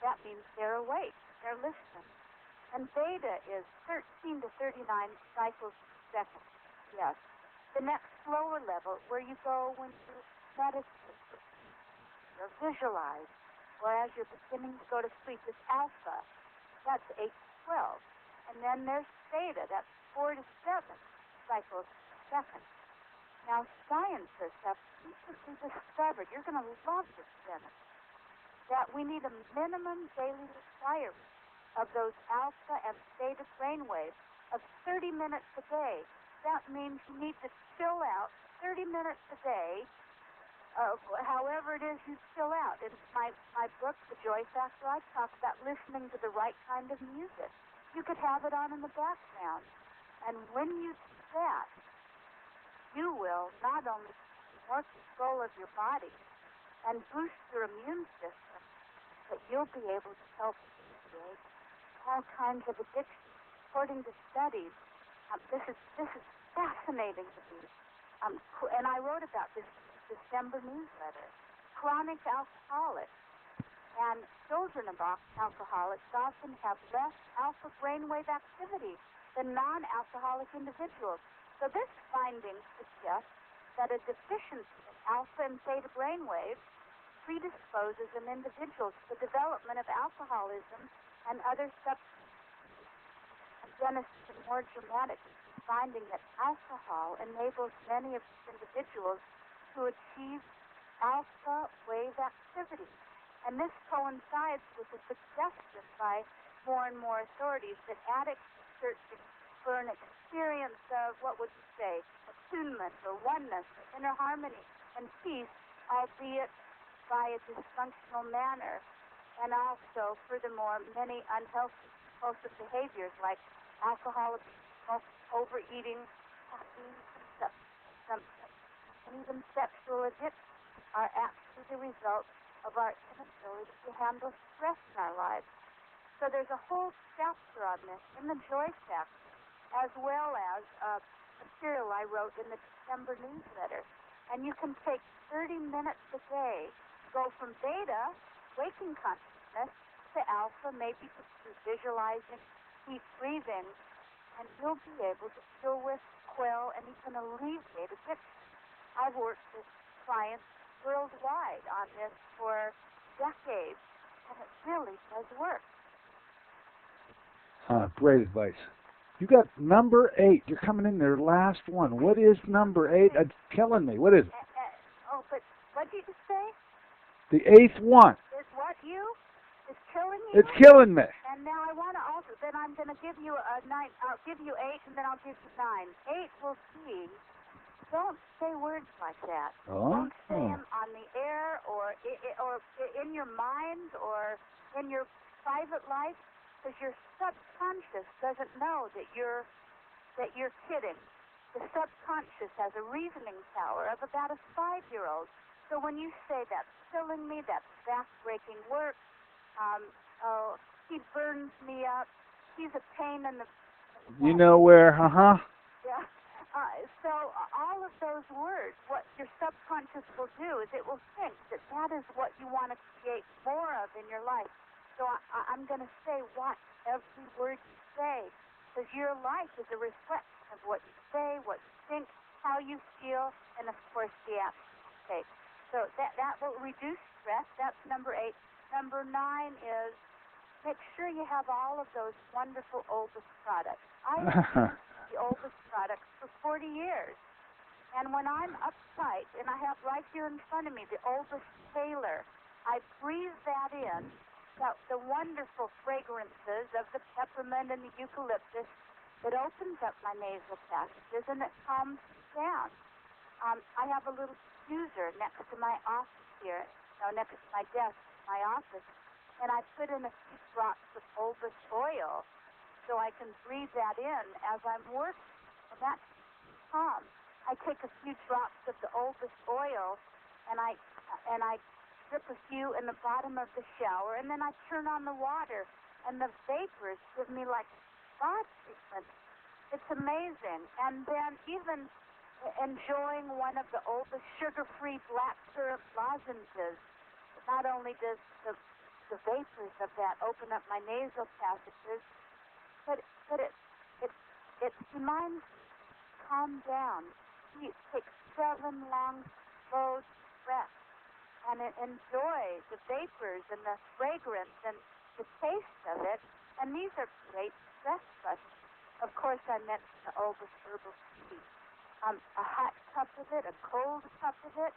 That means they're awake, they're listening. And theta is 13 to 39 cycles per second. Yes. The next lower level, where you go when you meditate, or visualize, or as you're beginning to go to sleep, is alpha. That's 8 to 12. And then there's theta. That's 4 to 7 cycles per second. Now, scientists have recently discovered, you're going to love this, Dennis, that we need a minimum daily requirement of those alpha and theta brainwaves of 30 minutes a day. that means you need to chill out 30 minutes a day, however it is you chill out. In my book, The Joy Factor, I talk about listening to the right kind of music. You could have it on in the background. And when you do that, you will not only take more control of your body and boost your immune system, but you'll be able to help alleviate all kinds of addictions. According to studies, this is fascinating to me. And I wrote about this in the December newsletter. Chronic alcoholics and children of alcoholics often have less alpha brainwave activity than non-alcoholic individuals. So this finding suggests that a deficiency in alpha and theta brainwaves predisposes an individual to the development of alcoholism and other substance. Again, it's even more dramatic, finding that alcohol enables many of these individuals to achieve alpha wave activity. And this coincides with the suggestion by more and more authorities that addicts searching for an experience of, what would you say, attunement or oneness, or inner harmony and peace, albeit by a dysfunctional manner. And also, furthermore, many unhealthy compulsive behaviors like alcohol abuse, smoking, overeating, caffeine consumption, and even sexual addiction are actually the result of our inability to handle stress in our lives. So there's a whole chapter on this in the Joy Factor, as well as material I wrote in the December newsletter. And you can take 30 minutes a day, go from beta, waking consciousness, to alpha, maybe through visualizing, deep breathing, and you'll be able to deal with, quell, and even alleviate addiction. I've worked with clients worldwide on this for decades, and it really does work. Great advice. You got number 8. You're coming in there, last one. What is number 8? It's killing me. What is it? But what did you say? The 8th one. Is what you? It's killing you? It's killing me. And now I want to also, then I'm going to give you a 9, I'll give you 8, and then I'll give you 9. 8 will be, don't say words like that. Oh. Don't say them on the air or in your mind or in your private life, because your subconscious doesn't know that you're kidding. The subconscious has a reasoning power of about a 5-year-old. So when you say that's killing me, that's back-breaking work, he burns me up, he's a pain in the... You know where, Yeah. So all of those words, what your subconscious will do is it will think that that is what you want to create more of in your life. So I'm going to say watch every word you say, because your life is a reflection of what you say, what you think, how you feel, and of course the action you take. So that will reduce stress. That's number 8. Number 9 is make sure you have all of those wonderful Olbas products. I have used the Olbas products for 40 years. And when I'm uptight, and I have right here in front of me the Olbas Taylor, I breathe that in, the wonderful fragrances of the peppermint and the eucalyptus. It opens up my nasal passages and it calms me down. I have a little diffuser next to my office here, next to my desk, my office, and I put in a few drops of Olbas oil so I can breathe that in as I'm working, and that's calm. I take a few drops of the Olbas oil, and I drip a few in the bottom of the shower, and then I turn on the water, and the vapors give me like spa treatment. It's amazing. And then even enjoying one of the Olbas sugar-free black syrup lozenges, not only does the vapors of that open up my nasal passages, but it reminds me to calm down. You take 7 long, slow breaths and enjoy the vapors and the fragrance and the taste of it. And these are great stress busters. Of course, I mentioned the Olbas herbal tea. A hot cup of it, a cold cup of it,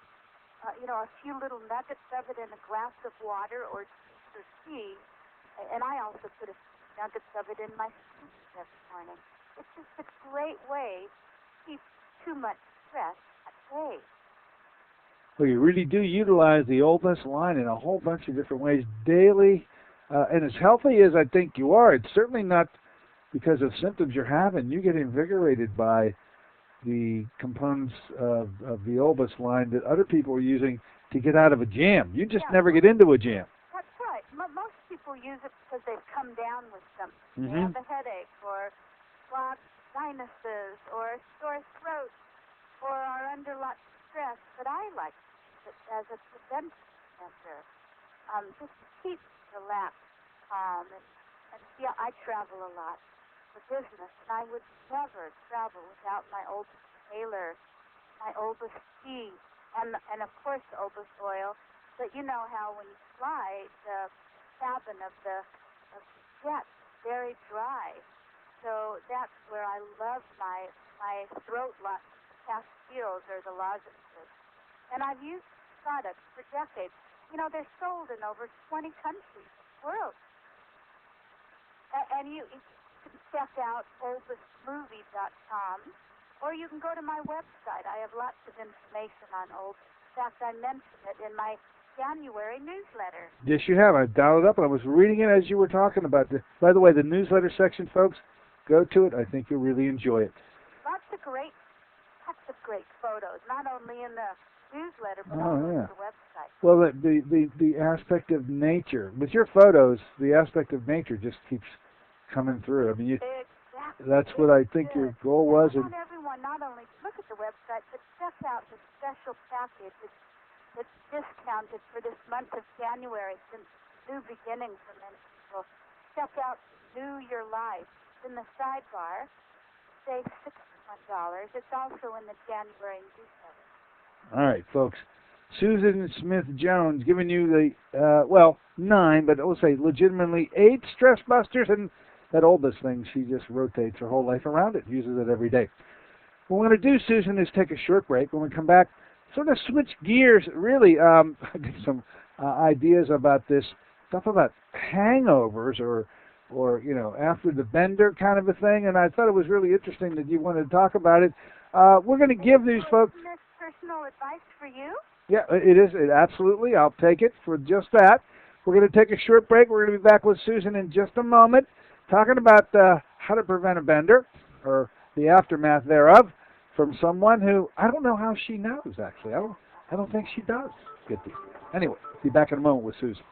a few little nuggets of it in a glass of water or tea. And I also put a few nuggets of it in my soup this morning. It's just a great way. keep too much stress at bay. Well, you really do utilize the Olbas line in a whole bunch of different ways daily. And as healthy as I think you are, it's certainly not because of symptoms you're having. You get invigorated by the components of the Olbas line that other people are using to get out of a jam. You just never get into a jam. That's right. Most people use it because they've come down with something. Mm-hmm. They have a headache or clogged sinuses or a sore throat or are under lots of stress. But I like it as a preventive measure, just to keep relaxed, calm. And yeah, I travel a lot for business, and I would never travel without my Olbas inhaler, my Olbas tea, and of course Olbas oil. But you know how when you fly, the cabin of the jet is very dry. So that's where I love my throat pastilles or the lozenges. And I've used products for decades. You know, they're sold in over 20 countries in the world. And you can check out olbasmovie.com, or you can go to my website. I have lots of information on Olbas. In fact, I mentioned it in my January newsletter. Yes, you have. I dialed it up, and I was reading it as you were talking about it. By the way, the newsletter section, folks, go to it. I think you'll really enjoy it. Lots of great photos, not only in the newsletter, but also on the website. Well, the aspect of nature. With your photos, the aspect of nature just keeps coming through. I mean, Exactly. that's what I think your goal was. I want everyone not only to look at the website, but check out the special package. It's discounted for this month of January since New Beginning for many people. Check out New Your Life. It's in the sidebar. Save $61. It's also in the January newsletter. All right, folks. Susan Smith-Jones giving you the, 9, but we'll say legitimately 8 stress busters, and that Olbas thing, she just rotates her whole life around it, uses it every day. What we're going to do, Susan, is take a short break. When we come back, sort of switch gears, really, get some ideas about this stuff about hangovers or you know, after the bender kind of a thing, and I thought it was really interesting that you wanted to talk about it. We're going to give these folks personal advice for you? Yeah, it is. Absolutely. I'll take it for just that. We're going to take a short break. We're going to be back with Susan in just a moment, talking about how to prevent a bender or the aftermath thereof from someone who I don't know how she knows, actually. I don't think she does. Anyway, be back in a moment with Susan.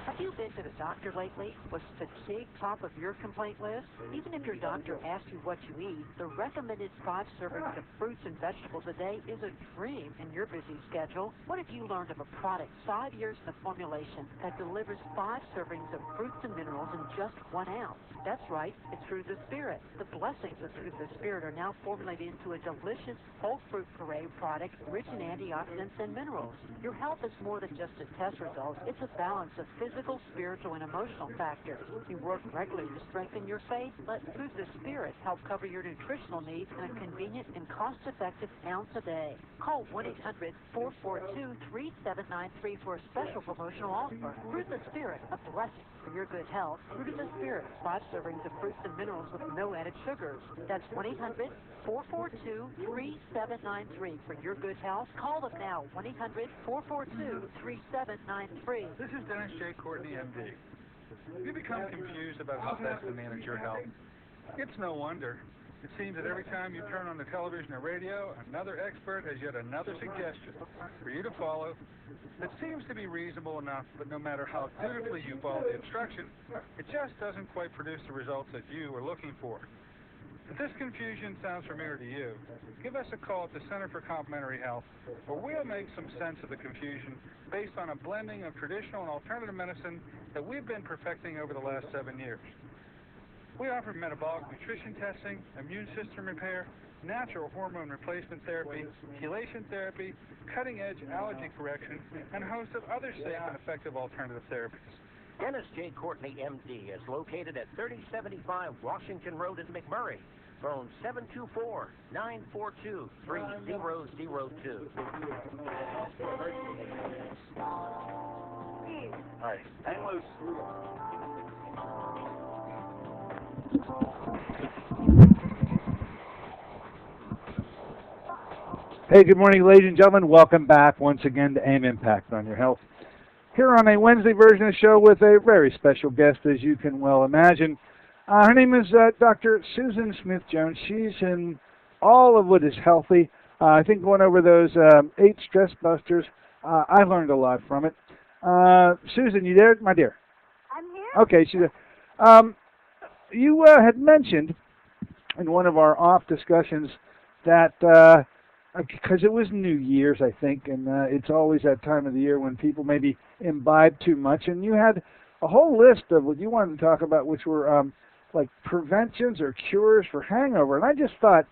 Have you been to the doctor lately? Was fatigue top of your complaint list? Even if your doctor asks you what you eat, the recommended 5 servings of fruits and vegetables a day is a dream in your busy schedule. What if you learned of a product 5 years in the formulation that delivers 5 servings of fruits and minerals in just 1 ounce? That's right, it's Through the Spirit. The blessings of Through the Spirit are now formulated into a delicious whole fruit puree product rich in antioxidants and minerals. Your health is more than just a test result. It's a balance of physical, spiritual, and emotional factors. You work regularly to strengthen your faith? Let Through the Spirit help cover your nutritional needs in a convenient and cost-effective ounce a day. Call 1-800-442-3793 for a special promotional offer. Through the Spirit, a blessing for your good health. Through the Spirit, 5 servings of fruits and minerals with no added sugars. That's 1-800-442-3793 for your good health. Call them now, 1-800-442-3793. This is Dennis J. Courtney, MD. Have you become confused about how best to manage your health? It's no wonder. It seems that every time you turn on the television or radio, another expert has yet another suggestion for you to follow that seems to be reasonable enough, but no matter how dutifully you follow the instruction, it just doesn't quite produce the results that you are looking for. If this confusion sounds familiar to you, give us a call at the Center for Complementary Health, where we'll make some sense of the confusion based on a blending of traditional and alternative medicine that we've been perfecting over the last 7 years. We offer metabolic nutrition testing, immune system repair, natural hormone replacement therapy, chelation therapy, cutting-edge allergy correction, and a host of other safe and effective alternative therapies. Dennis J. Courtney, MD, is located at 3075 Washington Road in McMurray. Phone 724-942-3002. All right, hang loose. Hey, good morning, ladies and gentlemen. Welcome back once again to AIM Impact on Your Health. Here on a Wednesday version of the show with a very special guest, as you can well imagine. Her name is Dr. Susan Smith-Jones. She's in all of what is healthy. I think going over those 8 stress busters, I learned a lot from it. Susan, you there, my dear? I'm here. Okay, she's there. You had mentioned in one of our off discussions that because it was New Year's, I think, and it's always that time of the year when people maybe imbibe too much, and you had a whole list of what you wanted to talk about, which were like preventions or cures for hangover. And I just thought,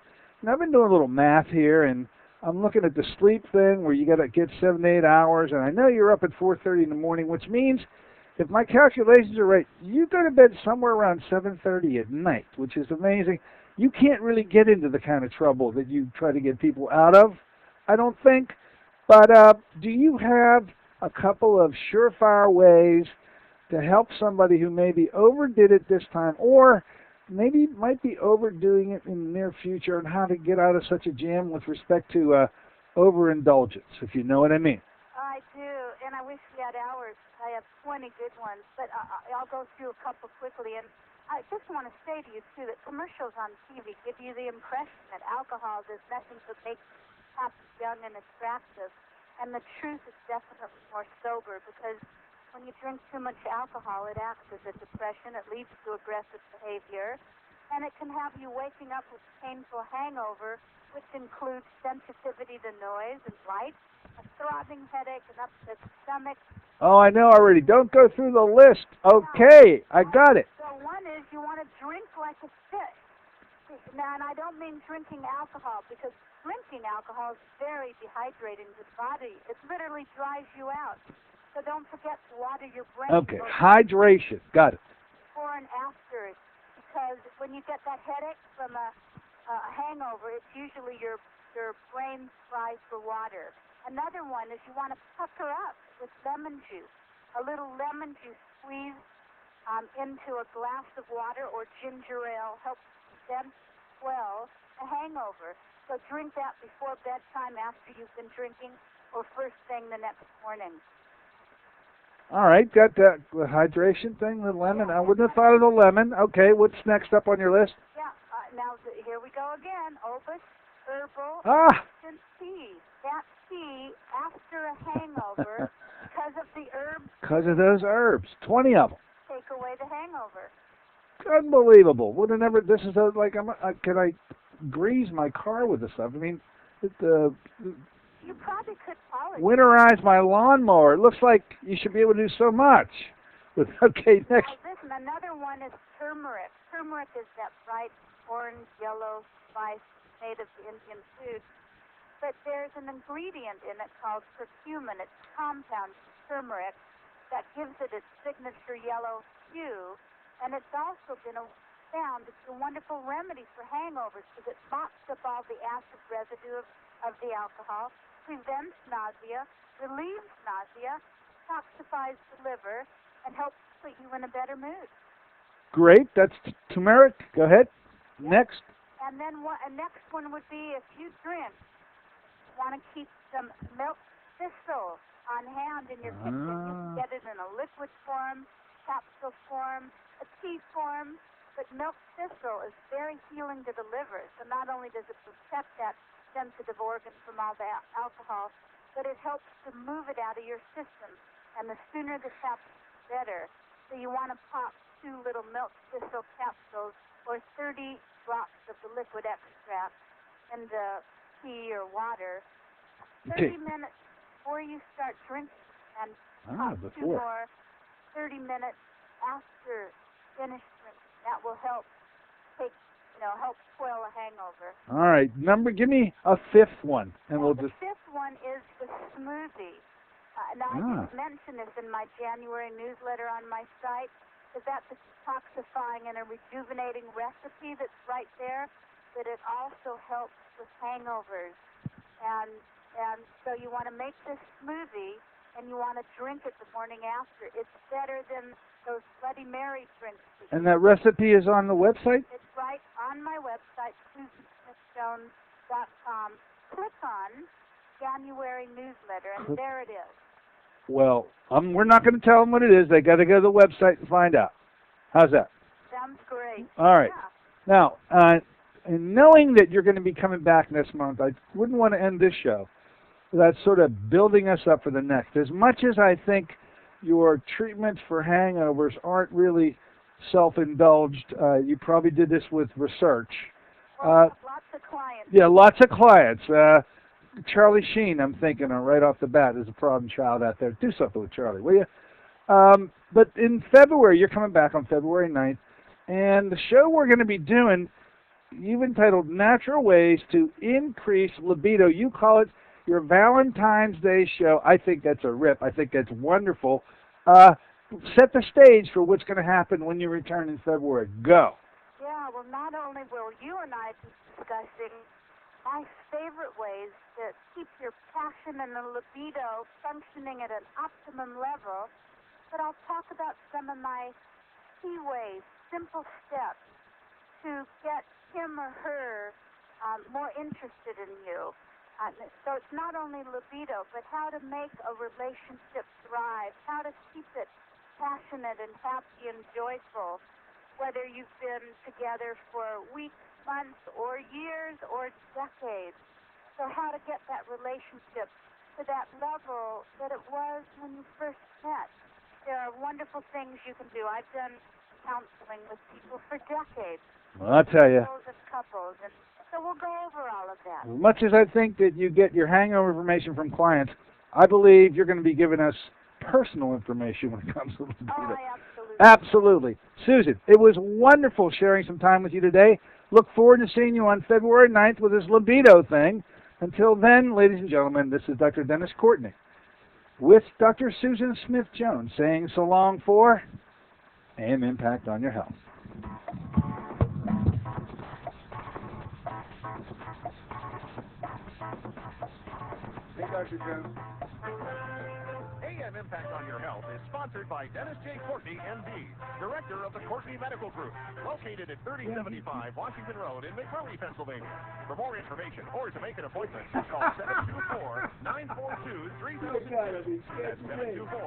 I've been doing a little math here, and I'm looking at the sleep thing where you got to get 7 to 8 hours, and I know you're up at 4:30 in the morning, which means, if my calculations are right, you go to bed somewhere around 7:30 at night, which is amazing. You can't really get into the kind of trouble that you try to get people out of, I don't think. But do you have a couple of surefire ways to help somebody who maybe overdid it this time, or maybe might be overdoing it in the near future, and how to get out of such a jam with respect to overindulgence, if you know what I mean? I do, and I wish we had hours. I have 20 good ones, but I'll go through a couple quickly. And I just want to say to you, too, that commercials on TV give you the impression that alcohol does nothing but make you happy, young, and attractive. And the truth is definitely more sober, because when you drink too much alcohol, it acts as a depression. It leads to aggressive behavior, and it can have you waking up with painful hangover, which includes sensitivity to noise and light, a throbbing headache, an upset stomach. Oh, I know already. Don't go through the list. Okay, I got it. So one is you want to drink like a fish. Now, and I don't mean drinking alcohol, because drinking alcohol is very dehydrating to the body. It literally dries you out. So don't forget to water your brain. Okay, hydration. Got it. Before and after, because when you get that headache from a hangover, it's usually your brain cries for water. Another one is you want to pucker up with lemon juice. A little lemon juice squeezed into a glass of water or ginger ale helps prevent, well, a hangover. So drink that before bedtime, after you've been drinking, or first thing the next morning. All right, got that the hydration thing, the lemon. I wouldn't have thought of the lemon. Okay, what's next up on your list? Yeah, now here we go again. Opus Herbal Instant Tea. That tea after a hangover, because of the herbs. Because of those herbs, 20 of them. Take away the hangover. Unbelievable. Would have never. This is like can I grease my car with this stuff? I mean, you probably could polish. Winterize my lawnmower. It looks like you should be able to do so much. Okay, next. Listen, another one is turmeric. Turmeric is that bright orange, yellow spice native to Indian food. But there's an ingredient in it called curcumin. It's compound turmeric that gives it its signature yellow hue. And it's also been found it's a wonderful remedy for hangovers, because it mops up all the acid residue of the alcohol, prevents nausea, relieves nausea, detoxifies the liver, and helps put you in a better mood. Great. That's turmeric. Go ahead. Yep. Next. And then next one would be, if you drink, want to keep some milk thistle on hand in your kitchen. You can get it in a liquid form, capsule form, a tea form, but milk thistle is very healing to the liver. So not only does it protect that sensitive organ from all the alcohol, but it helps to move it out of your system. And the sooner this happens, the better. So you want to pop 2 little milk thistle capsules or 30 drops of the liquid extract into tea or water 30 minutes before you start drinking, and pop 2 more 30 minutes after finish drinking. That will help help quell a hangover. All right, give me a 5th one, and we'll just. The 5th one is the smoothie. Now I didn't mention this in my January newsletter on my site, because that's a detoxifying and a rejuvenating recipe that's right there, but it also helps with hangovers. And so you want to make this smoothie, and you want to drink it the morning after. It's better than those Bloody Mary drinks. And that recipe is on the website? It's right DennisJones.com. Click on January newsletter, and there it is. Well, we're not going to tell them what it is. They got to go to the website and find out. How's that? Sounds great. All right. Yeah. Now, and knowing that you're going to be coming back next month, I wouldn't want to end this show without sort of building us up for the next. As much as I think your treatments for hangovers aren't really self-indulged, you probably did this with research. Well, lots of clients. Yeah, lots of clients. Charlie Sheen, I'm thinking right off the bat, is a problem child out there. Do something with Charlie, will you? But in February, you're coming back on February 9th, and the show we're going to be doing, you've entitled Natural Ways to Increase Libido. You call it your Valentine's Day show. I think that's a rip. I think that's wonderful. Set the stage for what's going to happen when you return in February. Go. Yeah, well, not only will you and I be discussing my favorite ways to keep your passion and the libido functioning at an optimum level, but I'll talk about some of my key ways, simple steps to get him or her more interested in you. So it's not only libido, but how to make a relationship thrive, how to keep it passionate and happy and joyful, whether you've been together for weeks, months, or years, or decades. So how to get that relationship to that level that it was when you first met. There are wonderful things you can do. I've done counseling with people for decades. Well, I'll tell you. Couples, and so we'll go over all of that. As much as I think that you get your hangover information from clients, I believe you're going to be giving us personal information when it comes to libido. Oh, absolutely. Absolutely. Susan, it was wonderful sharing some time with you today. Look forward to seeing you on February 9th with this libido thing. Until then, ladies and gentlemen, this is Dr. Dennis Courtney with Dr. Susan Smith-Jones saying so long for AM Impact on Your Health. Hey, Dr. Jones. AM Impact on Your Health is sponsored by Dennis J. Courtney, MD, Director of the Courtney Medical Group, located at 3075 Washington Road in McMurray, Pennsylvania. For more information or to make an appointment, call 724-942-3000. That's 724